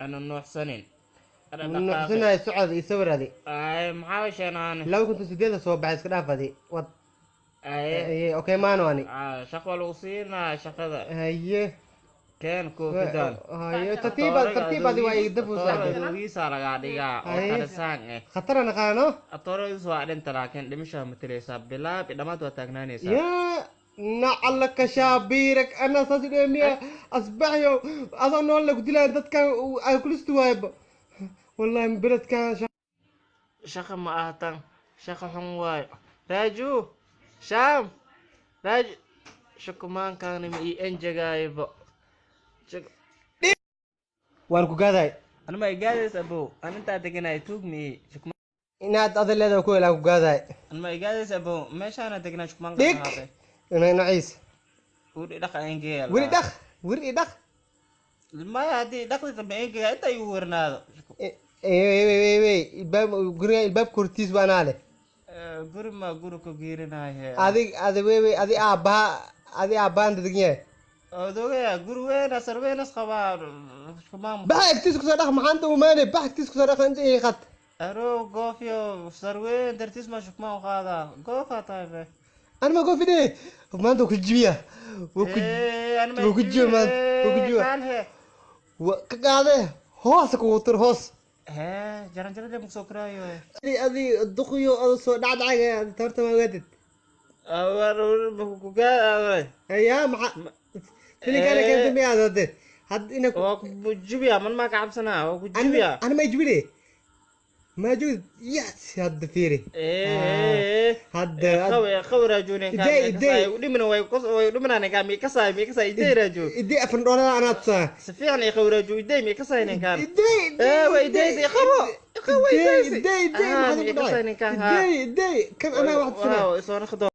أنا نوح سنين أنا نحسنها دقاقي السعود يصور هذه أي محاوش أنا لو كنت سديدة صوب بعد كده هذه أي اوكي ما نواني شغل وصينا شغل هي كان كوفيدان هي ترتيب هذه واي دفو ساعد دوغيسا laga dhigaa oo هي tarisaan خطر انا قانو atoroyis waa dhinta laakiin dhimasha mataleysaa bilaabi dhammaad waa taagnaanaysaa يا نعلك شابيرك انا صدق مية اصبح يو اظن ولا قلت لها دت كان كل استوايب والله من بلد كان shaqa ma aha tan shaqa xun waayo raaju shaam raaju shukumaankaani ma ii enjegaayoba وان كوغاداي ana ma igaadaysa abow an intaa deganahay tuug ma ii inaad adal leedahay ku ilaa kugaadaay an ma igaadaysa abow meeshaana deganaa shukumaanka ديك qaatay انا نعيس wuri dhaqa engeya وري دخ maya haddii dhaqdiisa ma engeya inta igu wernaado الباب كورتيس وانا له guri ma guri ku giirinaahe ادي ابا انت دغنيه odogaya guri weyn asar weyn as qabaa shukumaan بحك تسكت صدق ما عنده وماني بحك تسكت صدق انت ايه خط aro goofyo sarweyn dartiis ma shukumaan u qaadaa goofa tahay انا ما اقول في ده ما عنده كجبيه وكجيه ما وكجيه وكقاده هوس كوتر هوس jaran jarada ma soo koraayo ادي الدخيو او سو دعدعه ترت ما ودت kugaa يا مع فيني كان كنت مي هذا حد انك waa ku jibiya man ma ka cabsanaa waa ku jibiya انا ما يجبني ما جود يس هاد فيري هاد qaw raajune ka dhimina way dhiminaan ka mi kasay idee raajo ادي افن دولا انا تصا si fiican ay qaw raajo idee mi kasay ninkan ادي way idee qabo ادي ادي ادي كان انا واحد سنه soo